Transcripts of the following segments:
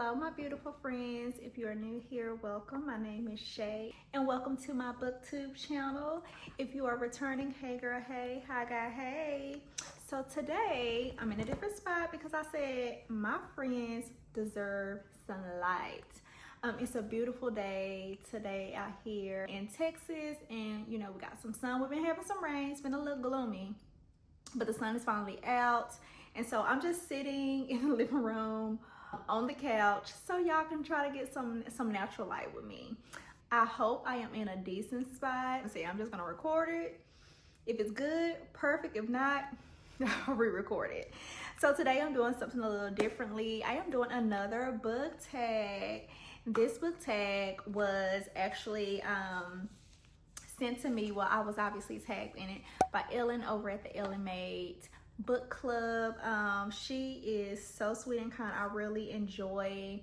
Hello my beautiful friends. If you are new here, welcome. My name is Shay and welcome to my booktube channel. If you are returning, hey girl, hey, hi guy, hey. So today I'm in a different spot because I said my friends deserve sunlight. It's a beautiful day today out here in Texas, and you know, we got some sun. We've been having some rain. It's been a little gloomy, but the sun is finally out. And so I'm just sitting in the living room on the couch so y'all can try to get some natural light with me. I hope I am in a decent spot. See, I'm just gonna record it. If it's good, perfect. If not, I'll re-record it. So today I'm doing something a little differently. I am doing another book tag. This book tag was actually sent to me. Well, I was obviously tagged in it by Ellen over at the Ellen Made Book Club. She is so sweet and kind. I really enjoy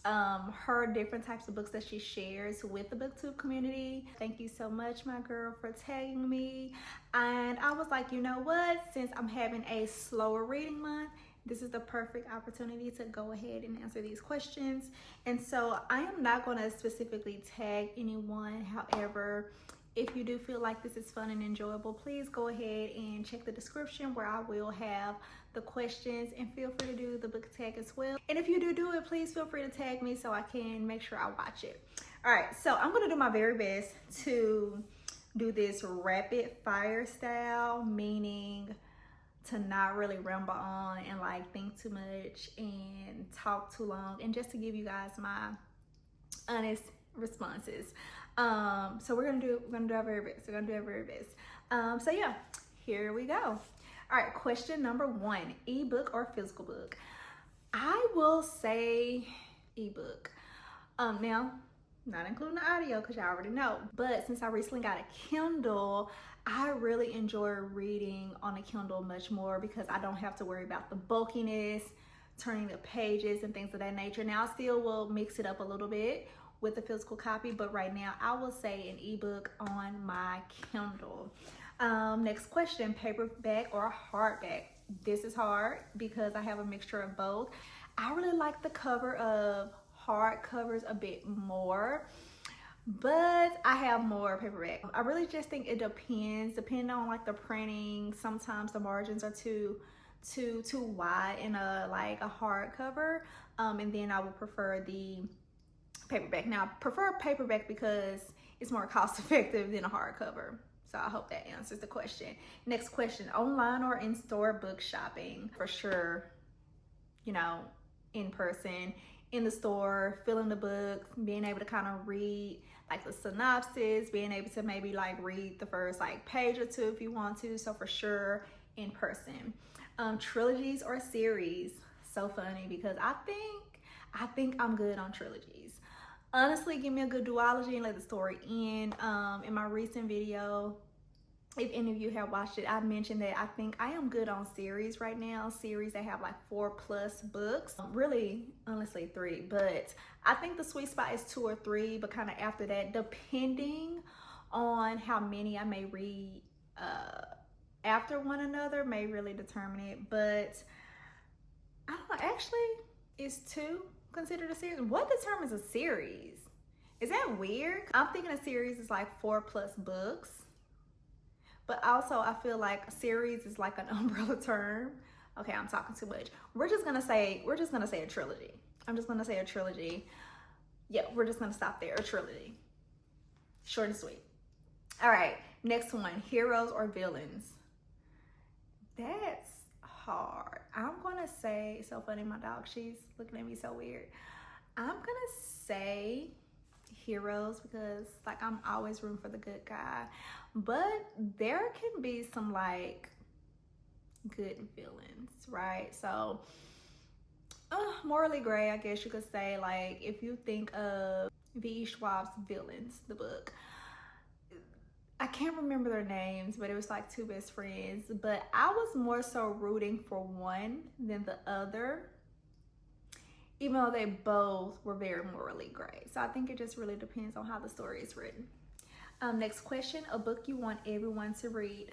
her different types of books that she shares with the booktube community. Thank you so much, my girl, for tagging me. And I was like, you know what, since I'm having a slower reading month, this is the perfect opportunity to go ahead and answer these questions. And so I am not going to specifically tag anyone. However, if you do feel like this is fun and enjoyable, please go ahead and check the description where I will have the questions, and feel free to do the book tag as well. And if you do it, please feel free to tag me so I can make sure I watch it. All right, so I'm gonna do my very best to do this rapid fire style, meaning to not really ramble on and like think too much and talk too long, and just to give you guys my honest responses. So we're gonna do our very best. We're gonna do our very best. So yeah, here we go. All right, question number one: ebook or physical book? I will say ebook. Now, not including the audio because y'all already know, but since I recently got a Kindle, I really enjoy reading on a Kindle much more because I don't have to worry about the bulkiness, turning the pages and things of that nature. Now, I still will mix it up a little bit with a physical copy, but right now I will say an ebook on my Kindle. Next question: paperback or hardback? This is hard because I have a mixture of both. I really like the cover of hard covers a bit more, but I have more paperback. I really just think it depending on like the printing. Sometimes the margins are too wide in a hardcover, and then I would prefer the paperback. Now, I prefer paperback because it's more cost effective than a hardcover. So I hope that answers the question. Next question: online or in-store book shopping? For sure, you know, in person, in the store, feeling the book, being able to kind of read like the synopsis, being able to maybe like read the first like page or two if you want to. So for sure, in person. Trilogies or series? So funny because I think I'm good on trilogies. Honestly, give me a good duology and let the story end. In my recent video, if any of you have watched it, I mentioned that I think I am good on series right now. Series that have like 4+ books. Really, honestly, 3. But I think the sweet spot is 2 or 3. But kind of after that, depending on how many I may read after one another, may really determine it. But I don't know. Actually, is 2 considered a series? What determines a series? Is that weird? I'm thinking a series is like 4+ books, but also I feel like a series is like an umbrella term. Okay, I'm talking too much. We're just gonna say a trilogy. I'm just gonna say a trilogy. Yeah, we're just gonna stop there. A trilogy. Short and sweet. All right, next one: heroes or villains? That's hard. I'm gonna say, it's so funny, my dog, she's looking at me so weird. I'm gonna say heroes because like I'm always rooting for the good guy, but there can be some like good villains, right? So morally gray, I guess you could say. Like if you think of V.E. Schwab's Villains, the book, I can't remember their names, but it was like 2 best friends, but I was more so rooting for one than the other, even though they both were very morally gray. So I think it just really depends on how the story is written. Next question: a book you want everyone to read?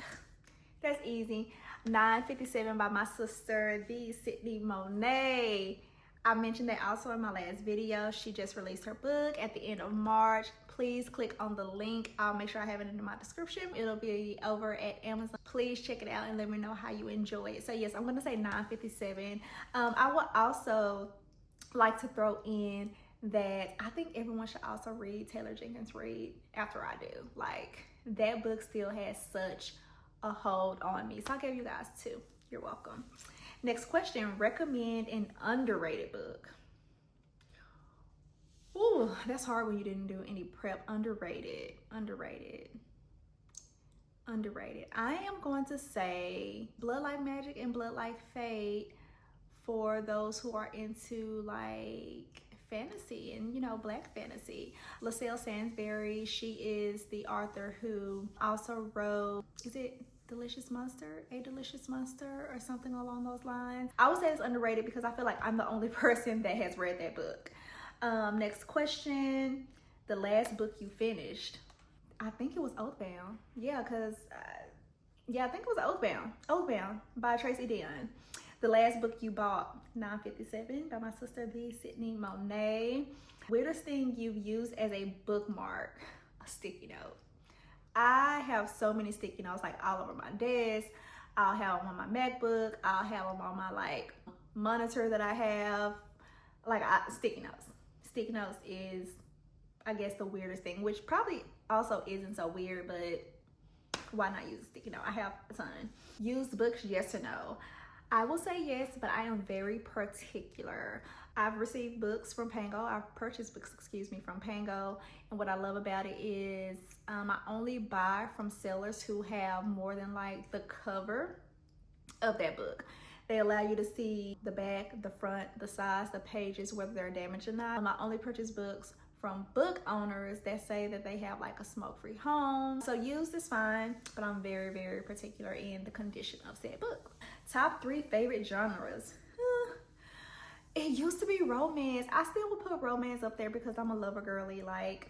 That's easy. 957 by my sister, the Sydney Monet. I mentioned that also in my last video. She just released her book at the end of March. Please click on the link. I'll make sure I have it in my description. It'll be over at Amazon. Please check it out and let me know how you enjoy it. So yes, I'm gonna say $9.57. I would also like to throw in that I think everyone should also read Taylor Jenkins Reid after I do. Like, that book still has such a hold on me. So I gave you guys 2. You're welcome. Next question, recommend an underrated book. Ooh, that's hard when you didn't do any prep. Underrated. I am going to say Blood Like Magic and Blood Like Fate for those who are into like fantasy and, you know, black fantasy. LaSalle Sainsbury, she is the author who also wrote, is it Delicious Monster, A Delicious Monster, or something along those lines. I would say it's underrated because I feel like I'm the only person that has read that book. Next question, the last book you finished. I think it was Oathbound. Yeah, because, I think it was Oathbound. Oathbound by Tracy Deonn. The last book you bought, $9.57 by my sister, the Sydney Monet. Weirdest thing you've used as a bookmark, a sticky note. I have so many sticky notes like all over my desk. I'll have them on my MacBook. I'll have them on my like monitor that I have. Like sticky notes. Sticky notes is, I guess, the weirdest thing, which probably also isn't so weird, but why not use a sticky note? I have a ton. Used books, yes or no? I will say yes, but I am very particular. I've received books from Pango. I've purchased books, from Pango. And what I love about it is I only buy from sellers who have more than like the cover of that book. They allow you to see the back, the front, the size, the pages, whether they're damaged or not. I only purchase books from book owners that say that they have like a smoke-free home. So used is fine, but I'm very, very particular in the condition of said book. Top 3 favorite genres. It used to be romance. I still would put romance up there because I'm a lover girly, like,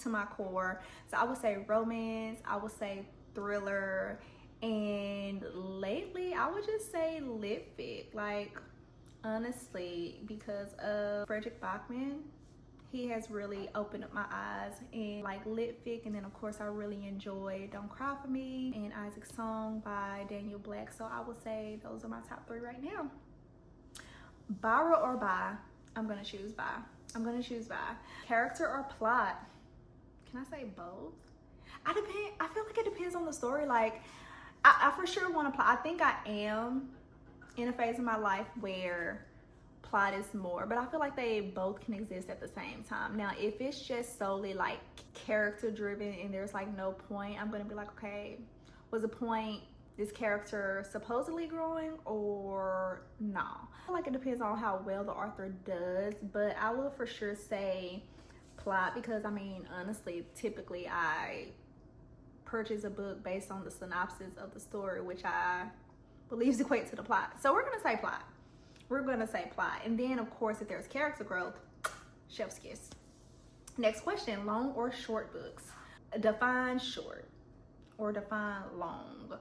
to my core. So I would say romance, I would say thriller, and lately I would just say lit fic. Like, honestly, because of Frederick Bachman, he has really opened up my eyes in like lit fic. And then of course I really enjoy Don't Cry For Me and Isaac's Song by Daniel Black. So I would say those are my top 3 right now. Borrow or buy? I'm gonna choose buy. Character or plot? Can I say both? I feel like it depends on the story. Like, I for sure want to plot. I think I am in a phase of my life where plot is more, but I feel like they both can exist at the same time. Now, if it's just solely like character driven and there's like no point, I'm gonna be like, okay, was the point this character supposedly growing or no? I feel like it depends on how well the author does, but I will for sure say plot because, I mean, honestly, typically I purchase a book based on the synopsis of the story, which I believe equates to the plot. So we're gonna say plot. And then of course, if there's character growth, chef's kiss. Next question, long or short books? Define short or define long.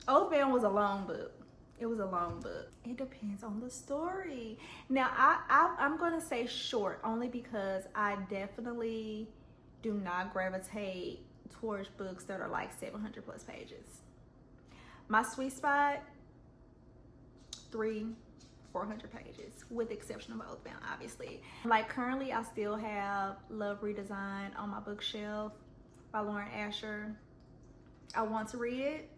Oathbound was a long book. It was a long book. It depends on the story. Now, I'm gonna say short only because I definitely do not gravitate towards books that are like 700 plus pages. My sweet spot, 300-400 pages, with the exception of Oathbound, obviously. Like currently, I still have Love Redesigned on my bookshelf by Lauren Asher. I want to read it,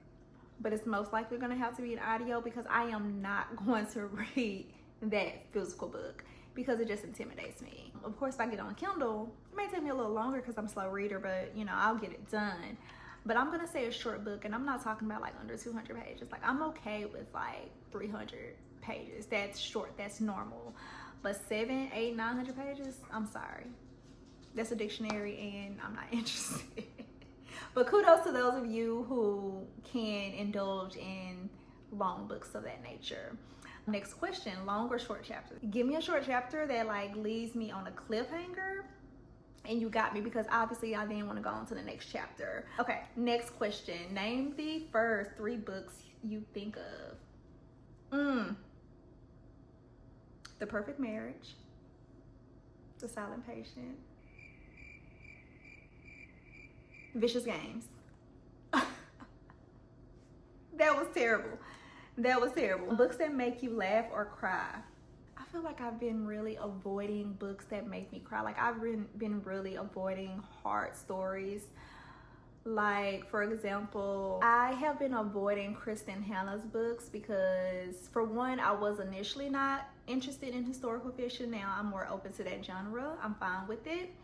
but it's most likely gonna have to be an audio because I am not going to read that physical book because it just intimidates me. Of course, if I get on Kindle, it may take me a little longer because I'm a slow reader, but you know, I'll get it done. But I'm gonna say a short book, and I'm not talking about like under 200 pages. Like, I'm okay with like 300 pages. That's short, that's normal. But 700, 800, 900 pages, I'm sorry. That's a dictionary and I'm not interested. But kudos to those of you who can indulge in long books of that nature. Next question, long or short chapter? Give me a short chapter that like leaves me on a cliffhanger and you got me, because obviously I then want to go on to the next chapter. Okay, next question. Name the first 3 books you think of. The Perfect Marriage, The Silent Patient, Vicious Games. That was terrible. That was terrible. Books that make you laugh or cry. I feel like I've been really avoiding books that make me cry. Like I've been really avoiding hard stories. Like, for example, I have been avoiding Kristen Hanna's books because, for one, I was initially not interested in historical fiction. Now I'm more open to that genre. I'm fine with it.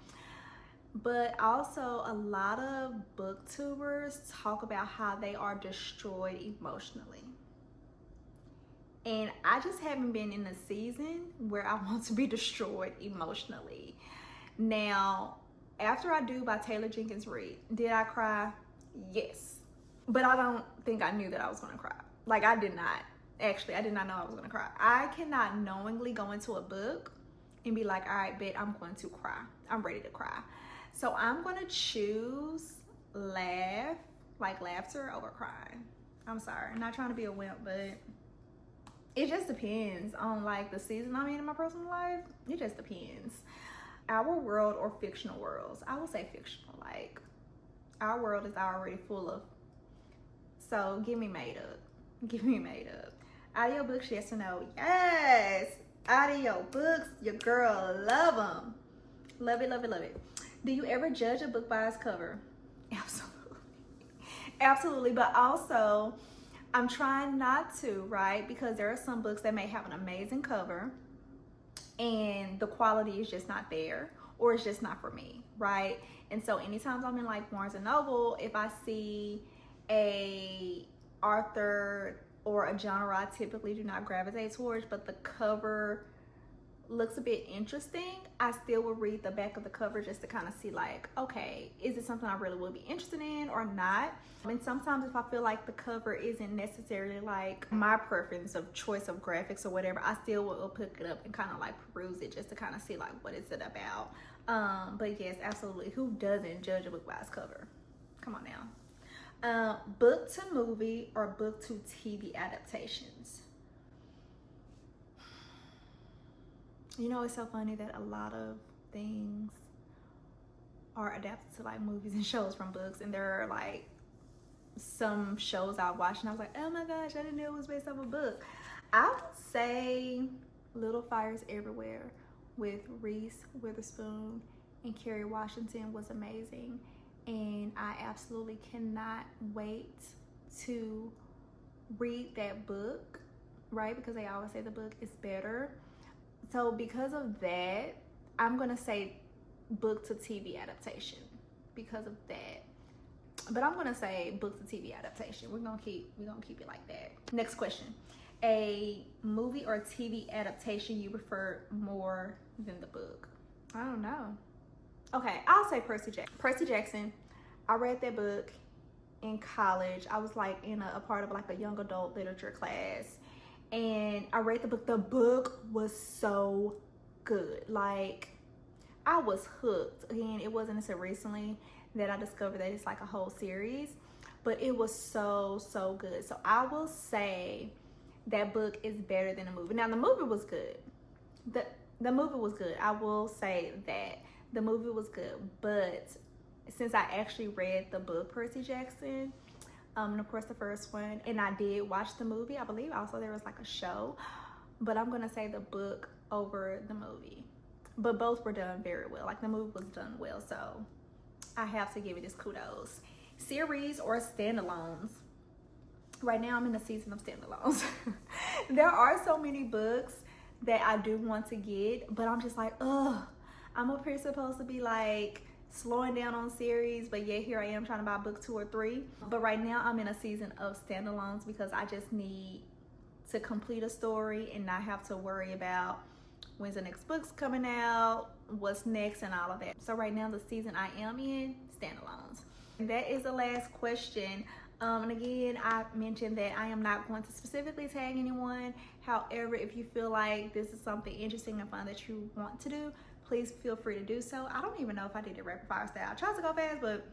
But also, a lot of booktubers talk about how they are destroyed emotionally. And I just haven't been in a season where I want to be destroyed emotionally. Now, After I Do by Taylor Jenkins Reid, did I cry? Yes. But I don't think I knew that I was gonna cry. Like, I did not. Actually, I did not know I was gonna cry. I cannot knowingly go into a book and be like, all right, bet I'm going to cry. I'm ready to cry. So I'm gonna choose laughter over crying. I'm sorry, I'm not trying to be a wimp, but it just depends on like the season I'm in my personal life. It just depends. Our world or fictional worlds? I would say fictional. Like, our world is already full of, so give me made up. Give me made up. Audiobooks, yes or no? Yes! Audiobooks, your girl, love them. Love it, love it, love it. Do you ever judge a book by its cover? Absolutely. Absolutely, but also, I'm trying not to, right? Because there are some books that may have an amazing cover and the quality is just not there, or it's just not for me, right? And so anytime I'm in like Barnes and Noble, if I see a author or a genre I typically do not gravitate towards, but the cover looks a bit interesting, I still will read the back of the cover just to kind of see like, okay, is it something I really would be interested in or not? And sometimes if I feel like the cover isn't necessarily like my preference of choice of graphics or whatever, I still will pick it up and kind of like peruse it just to kind of see like what is it about. But yes, absolutely, who doesn't judge a book by its cover? Come on now. Book to movie or book to TV adaptations? You know, it's so funny that a lot of things are adapted to like movies and shows from books, and there are like some shows I watched and I was like, oh my gosh, I didn't know it was based off a book. I would say Little Fires Everywhere with Reese Witherspoon and Kerry Washington was amazing, and I absolutely cannot wait to read that book, right? Because they always say the book is better. So because of that, I'm gonna say book to TV adaptation because of that. But I'm gonna say book to TV adaptation. We're gonna keep it like that. Next question. A movie or TV adaptation you prefer more than the book? I don't know. Okay, I'll say Percy Jackson. Percy Jackson, I read that book in college. I was like in a part of like a young adult literature class. And I read the book. The book was so good. Like, I was hooked. Again, it wasn't until recently that I discovered that it's like a whole series, but it was so, so good. So I will say that book is better than the movie. Now, the movie was good. The movie was good. I will say that. The movie was good. But since I actually read the book, Percy Jackson, and of course the first one, and I did watch the movie, I believe also there was like a show, but I'm gonna say the book over the movie. But both were done very well. Like, the movie was done well, so I have to give it its kudos. Series or standalones? Right now I'm in a season of standalones. There are so many books that I do want to get, but I'm just like, ugh, I'm up here supposed to be like slowing down on series, but yet here I am trying to buy book 2 or 3. But right now I'm in a season of standalones because I just need to complete a story and not have to worry about when's the next book's coming out, what's next, and all of that. So right now the season I am in, standalones. And that is the last question. And again, I mentioned that I am not going to specifically tag anyone. However, if you feel like this is something interesting and fun that you want to do, please feel free to do so. I don't even know if I did it rapid fire style. I tried to go fast, but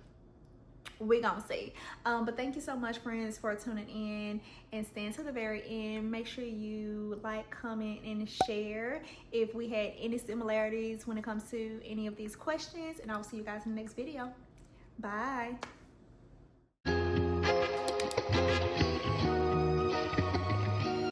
we gonna see. But thank you so much, friends, for tuning in and staying to the very end. Make sure you like, comment, and share if we had any similarities when it comes to any of these questions, and I'll see you guys in the next video. Bye.